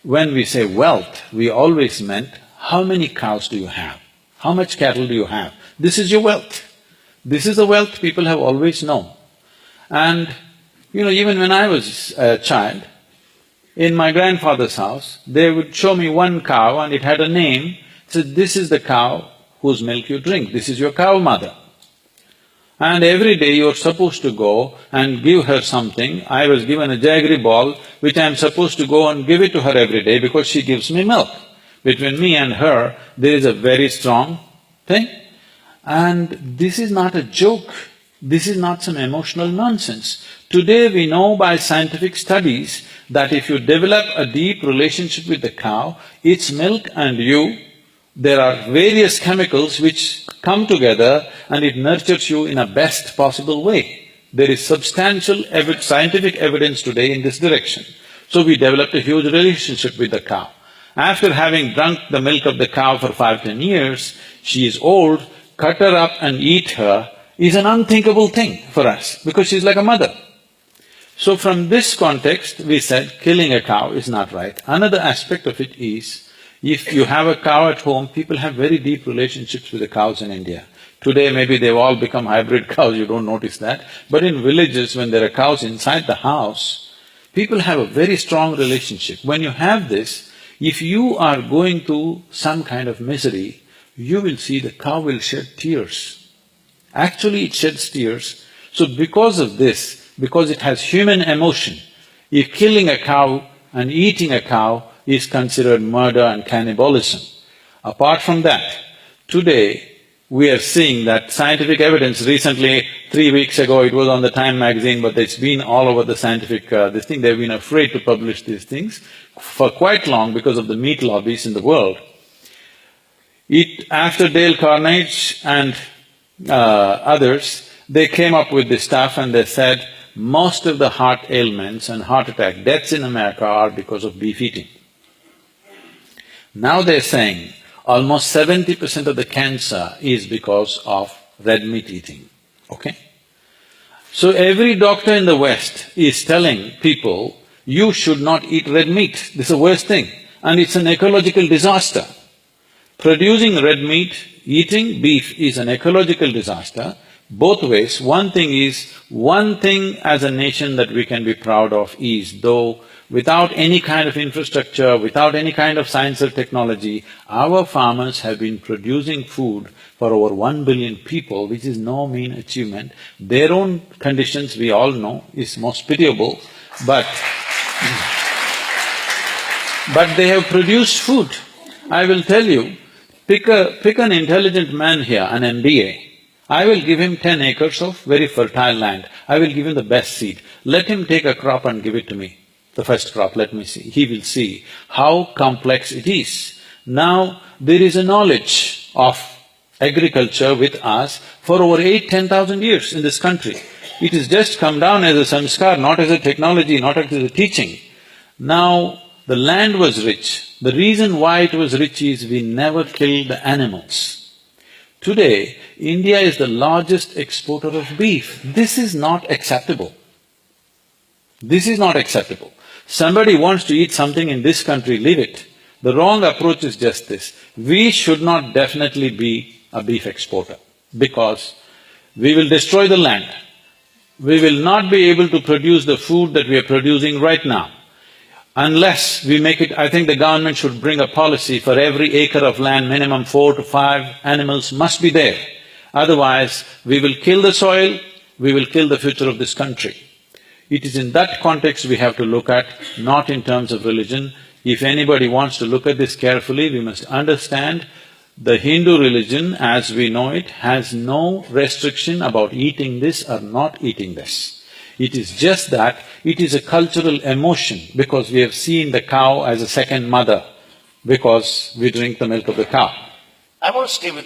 when we say wealth, we always meant how many cows do you have? How much cattle do you have? This is your wealth. This is the wealth people have always known. And even when I was a child, in my grandfather's house, they would show me one cow and it had a name, said, this is the cow whose milk you drink, this is your cow mother. And every day you're supposed to go and give her something. I was given a jaggery ball, which I'm supposed to go and give it to her every day because she gives me milk. Between me and her, there is a very strong thing. And this is not a joke, this is not some emotional nonsense. Today we know by scientific studies that if you develop a deep relationship with the cow, its milk and you, there are various chemicals which come together and it nurtures you in a best possible way. There is substantial scientific evidence today in this direction. So we developed a huge relationship with the cow. After having drunk the milk of the cow for 5–10 years, she is old, cut her up and eat her is an unthinkable thing for us because she's like a mother. So from this context, we said killing a cow is not right. Another aspect of it is, if you have a cow at home, people have very deep relationships with the cows in India. Today maybe they've all become hybrid cows, you don't notice that. But in villages, when there are cows inside the house, people have a very strong relationship. When you have this, if you are going through some kind of misery, you will see the cow will shed tears. Actually it sheds tears. So because of this, because it has human emotion, if killing a cow and eating a cow is considered murder and cannibalism. Apart from that, today we are seeing that scientific evidence. Recently, 3 weeks ago, it was on the Time magazine, but it's been all over the scientific this thing. They've been afraid to publish these things for quite long because of the meat lobbies in the world. After Dale Carnegie and others, they came up with this stuff and they said, most of the heart ailments and heart attack deaths in America are because of beef eating. Now they're saying almost 70% of the cancer is because of red meat eating, okay? So every doctor in the West is telling people, you should not eat red meat, this is the worst thing, and it's an ecological disaster. Producing red meat, eating beef is an ecological disaster, both ways. One thing as a nation that we can be proud of is, though without any kind of infrastructure, without any kind of science or technology, our farmers have been producing food for over 1 billion people, which is no mean achievement. Their own conditions, we all know, is most pitiable, but they have produced food. I will tell you, pick an intelligent man here, an MBA. I will give him 10 acres of very fertile land. I will give him the best seed. Let him take a crop and give it to me. The first crop, let me see. He will see how complex it is. Now, there is a knowledge of agriculture with us for over 8–10,000 years in this country. It has just come down as a samskar, not as a technology, not as a teaching. Now, the land was rich. The reason why it was rich is we never killed the animals. Today, India is the largest exporter of beef. This is not acceptable. This is not acceptable. Somebody wants to eat something in this country, leave it. The wrong approach is just this. We should not definitely be a beef exporter because we will destroy the land. We will not be able to produce the food that we are producing right now. Unless we make it… I think the government should bring a policy for every acre of land, minimum 4 to 5 animals must be there. Otherwise, we will kill the soil, we will kill the future of this country. It is in that context we have to look at, not in terms of religion. If anybody wants to look at this carefully, we must understand the Hindu religion as we know it has no restriction about eating this or not eating this. It is just that it is a cultural emotion because we have seen the cow as a second mother because we drink the milk of the cow. I want to stay with